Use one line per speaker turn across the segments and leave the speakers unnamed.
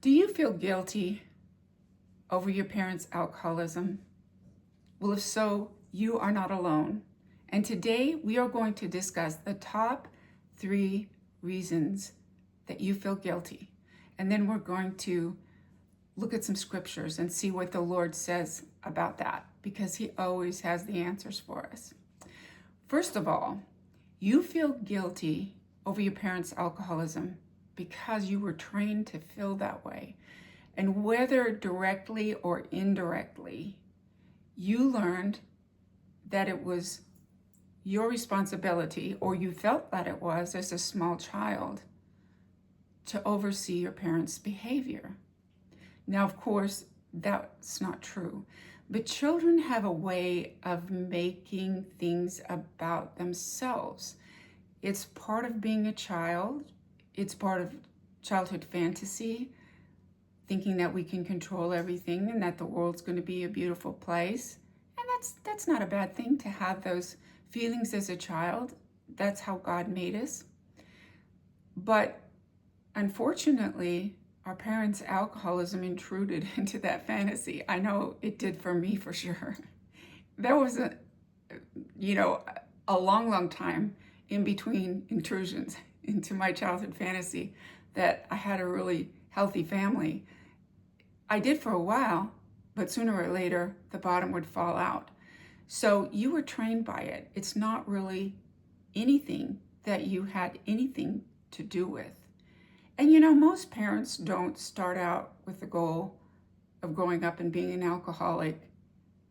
Do you feel guilty over your parents' alcoholism? Well, if so, you are not alone. And today we are going to discuss the top 3 reasons that you feel guilty. And then we're going to look at some scriptures and see what the Lord says about that, because He always has the answers for us. First of all, you feel guilty over your parents' alcoholism because you were trained to feel that way. And whether directly or indirectly, you learned that it was your responsibility, or you felt that it was as a small child, to oversee your parents' behavior. Now, of course, that's not true. But children have a way of making things about themselves. It's part of being a child. It's part of childhood fantasy, thinking that we can control everything and that the world's going to be a beautiful place. And that's not a bad thing to have those feelings as a child. That's how God made us. But unfortunately, our parents' alcoholism intruded into that fantasy. I know it did for me, for sure. There was a long time in between intrusions into my childhood fantasy that I had a really healthy family. I did for a while, but sooner or later, the bottom would fall out. So you were trained by it. It's not really anything that you had anything to do with. And most parents don't start out with the goal of growing up and being an alcoholic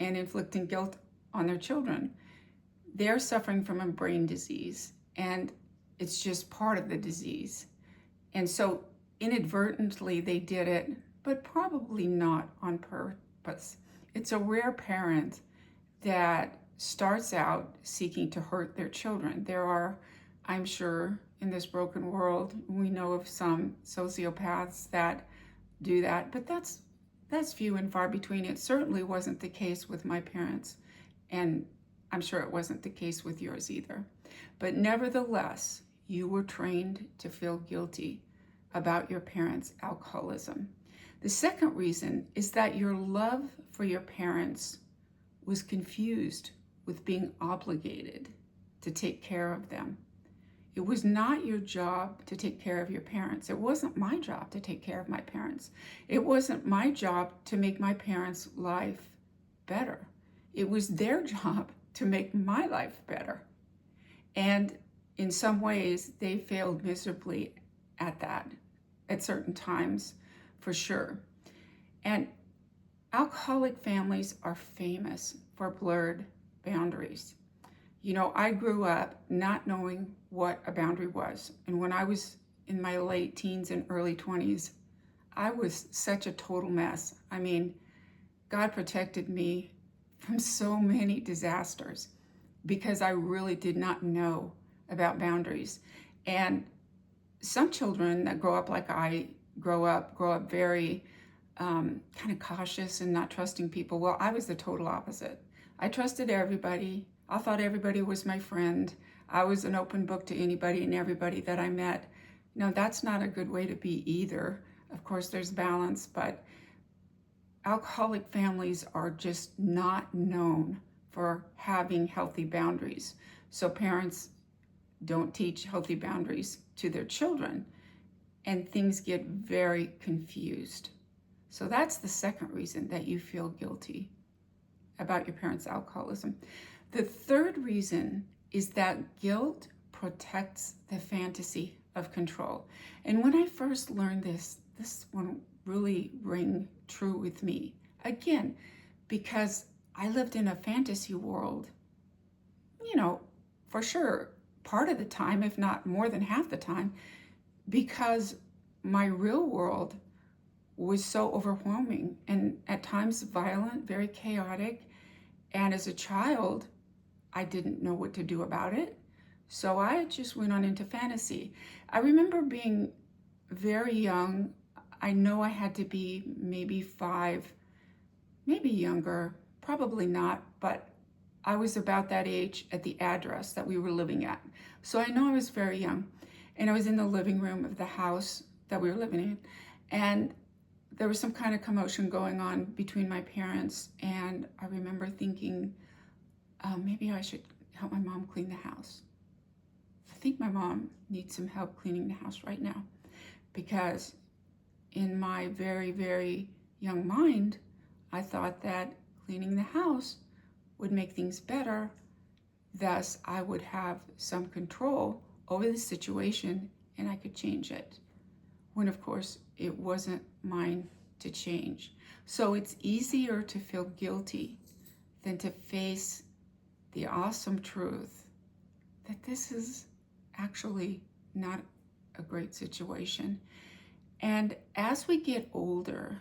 and inflicting guilt on their children. They're suffering from a brain disease, and it's just part of the disease. And so inadvertently they did it, but probably not on purpose. It's a rare parent that starts out seeking to hurt their children. There are, I'm sure, in this broken world, we know of some sociopaths that do that, but that's few and far between. It certainly wasn't the case with my parents, and I'm sure it wasn't the case with yours either. But nevertheless, you were trained to feel guilty about your parents' alcoholism. The second reason is that your love for your parents was confused with being obligated to take care of them. It was not your job to take care of your parents. It wasn't my job to take care of my parents. It wasn't my job to make my parents' life better. It was their job to make my life better. And in some ways, they failed miserably at that, at certain times, for sure. And alcoholic families are famous for blurred boundaries. I grew up not knowing what a boundary was. And when I was in my late teens and early 20s, I was such a total mess. I mean, God protected me from so many disasters because I really did not know about boundaries. And some children that grow up like I grow up very kind of cautious and not trusting people. Well, I was the total opposite. I trusted everybody. I thought everybody was my friend. I was an open book to anybody and everybody that I met. No, that's not a good way to be either. Of course, there's balance, but alcoholic families are just not known for having healthy boundaries. So parents don't teach healthy boundaries to their children, and things get very confused. So that's the second reason that you feel guilty about your parents' alcoholism. The third reason is that guilt protects the fantasy of control. And when I first learned this one really rang true with me. Again, because I lived in a fantasy world, for sure, part of the time, if not more than half the time, because my real world was so overwhelming and at times violent, very chaotic. And as a child, I didn't know what to do about it. So I just went on into fantasy. I remember being very young. I know I had to be maybe 5, maybe younger, probably not, but I was about that age at the address that we were living at. So I know I was very young, and I was in the living room of the house that we were living in, and there was some kind of commotion going on between my parents, and I remember thinking, maybe I should help my mom clean the house. I think my mom needs some help cleaning the house right now, because in my very, very young mind, I thought that cleaning the house would make things better. Thus, I would have some control over the situation and I could change it. When, of course, it wasn't mine to change. So it's easier to feel guilty than to face the awesome truth that this is actually not a great situation. And as we get older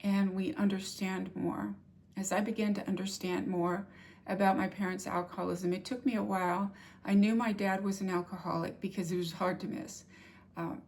and we understand more, as I began to understand more about my parents' alcoholism, it took me a while. I knew my dad was an alcoholic because it was hard to miss.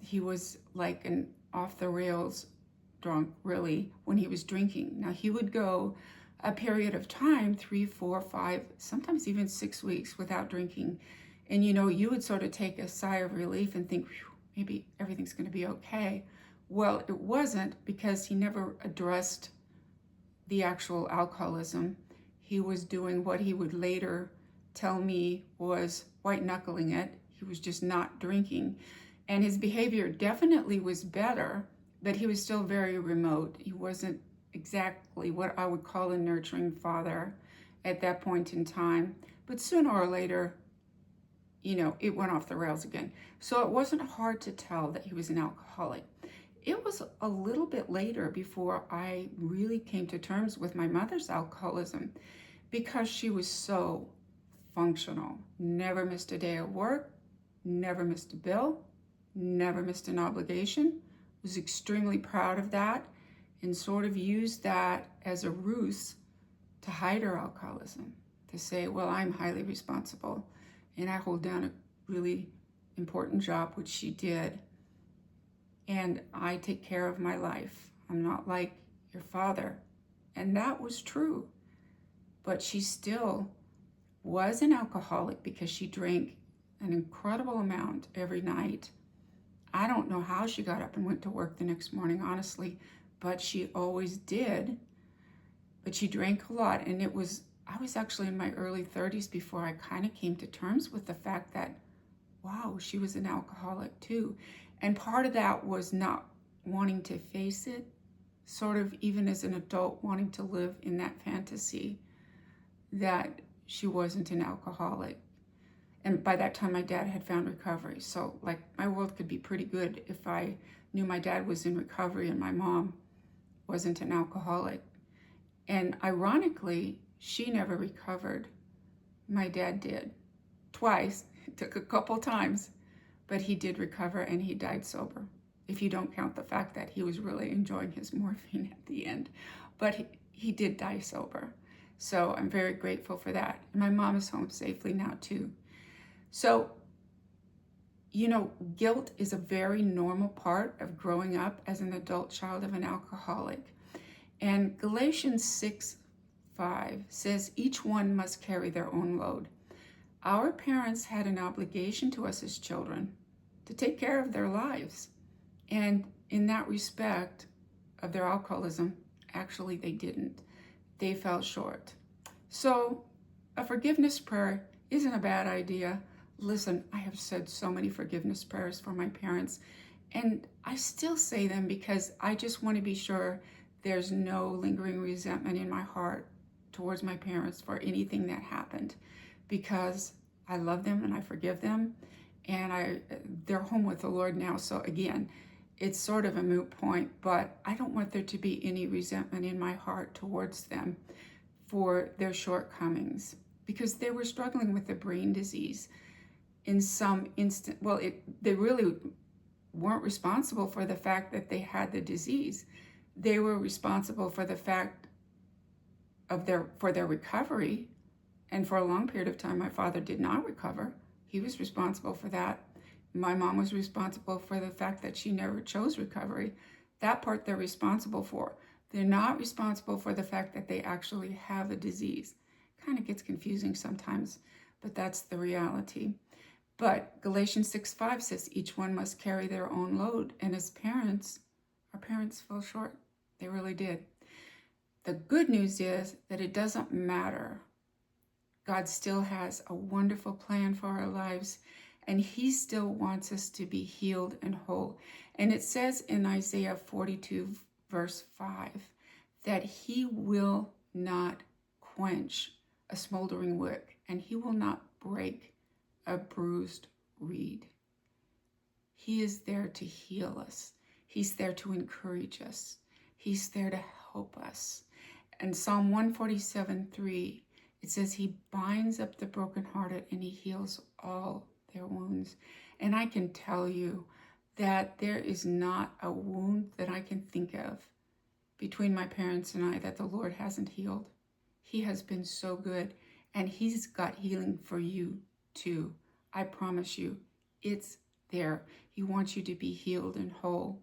He was like an off-the-rails drunk, really, when he was drinking. Now, he would go a period of time, 3, 4, 5, sometimes even 6 weeks without drinking. And, you would sort of take a sigh of relief and think, maybe everything's going to be okay. Well, it wasn't, because he never addressed the actual alcoholism. He was doing what he would later tell me was white-knuckling it. He was just not drinking. And his behavior definitely was better, but he was still very remote. He wasn't exactly what I would call a nurturing father at that point in time. But sooner or later, it went off the rails again. So it wasn't hard to tell that he was an alcoholic. It was a little bit later before I really came to terms with my mother's alcoholism, because she was so functional. Never missed a day of work, never missed a bill, never missed an obligation. Was extremely proud of that, and sort of used that as a ruse to hide her alcoholism, to say, well, I'm highly responsible and I hold down a really important job, which she did, and I take care of my life. I'm not like your father. And that was true. But she still was an alcoholic because she drank an incredible amount every night. I don't know how she got up and went to work the next morning, honestly, but she always did. But she drank a lot, and I was actually in my early 30s before I kind of came to terms with the fact that, wow, she was an alcoholic too. And part of that was not wanting to face it, sort of even as an adult wanting to live in that fantasy that she wasn't an alcoholic. And by that time, my dad had found recovery. So, my world could be pretty good if I knew my dad was in recovery and my mom wasn't an alcoholic. And ironically, she never recovered. My dad did. Twice. It took a couple times. But he did recover, and he died sober, if you don't count the fact that he was really enjoying his morphine at the end. But he did die sober. So I'm very grateful for that. And my mom is home safely now, too. So, guilt is a very normal part of growing up as an adult child of an alcoholic. And Galatians 6:5 says, each one must carry their own load. Our parents had an obligation to us as children to take care of their lives. And in that respect of their alcoholism, actually they didn't. They fell short. So a forgiveness prayer isn't a bad idea. Listen, I have said so many forgiveness prayers for my parents, and I still say them because I just want to be sure there's no lingering resentment in my heart towards my parents for anything that happened, because I love them and I forgive them, and they're home with the Lord now. So again, it's sort of a moot point, but I don't want there to be any resentment in my heart towards them for their shortcomings, because they were struggling with a brain disease in some instant. Well, they really weren't responsible for the fact that they had the disease. They were responsible for the fact of their recovery. And for a long period of time, my father did not recover. He was responsible for that. My mom was responsible for the fact that she never chose recovery. That part they're responsible for. They're not responsible for the fact that they actually have a disease. Kind of gets confusing sometimes, but that's the reality. But Galatians 6:5 says each one must carry their own load. And as parents, our parents fell short. They really did. The good news is that it doesn't matter. God still has a wonderful plan for our lives, and he still wants us to be healed and whole. And it says in Isaiah 42, verse 5, that he will not quench a smoldering wick, and he will not break a bruised reed. He is there to heal us. He's there to encourage us. He's there to help us. And Psalm 147:3, it says he binds up the brokenhearted and he heals all their wounds. And I can tell you that there is not a wound that I can think of between my parents and I that the Lord hasn't healed. He has been so good, and he's got healing for you too. I promise you, it's there. He wants you to be healed and whole.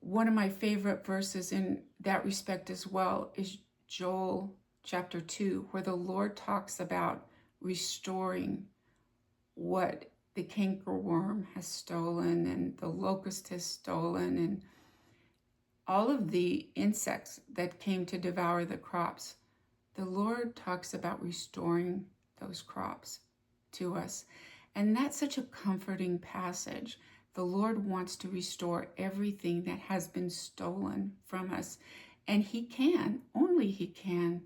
One of my favorite verses in that respect as well is Joel chapter 2, where the Lord talks about restoring what the cankerworm has stolen and the locust has stolen and all of the insects that came to devour the crops. The Lord talks about restoring those crops to us. And that's such a comforting passage. The Lord wants to restore everything that has been stolen from us. And he can, only he can.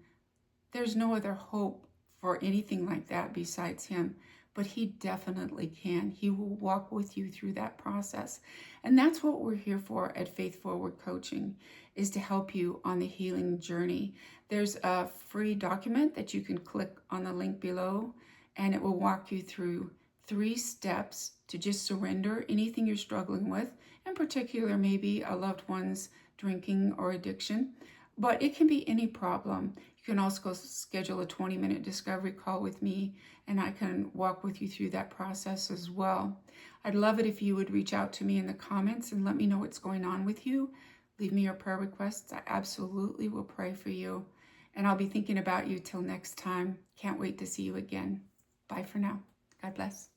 There's no other hope for anything like that besides him. But he definitely can. He will walk with you through that process. And that's what we're here for at Faith Forward Coaching, is to help you on the healing journey. There's a free document that you can click on the link below, and it will walk you through 3 steps to just surrender anything you're struggling with, in particular maybe a loved one's drinking or addiction, but it can be any problem. You can also schedule a 20-minute discovery call with me, and I can walk with you through that process as well. I'd love it if you would reach out to me in the comments and let me know what's going on with you. Leave me your prayer requests. I absolutely will pray for you. And I'll be thinking about you till next time. Can't wait to see you again. Bye for now. God bless.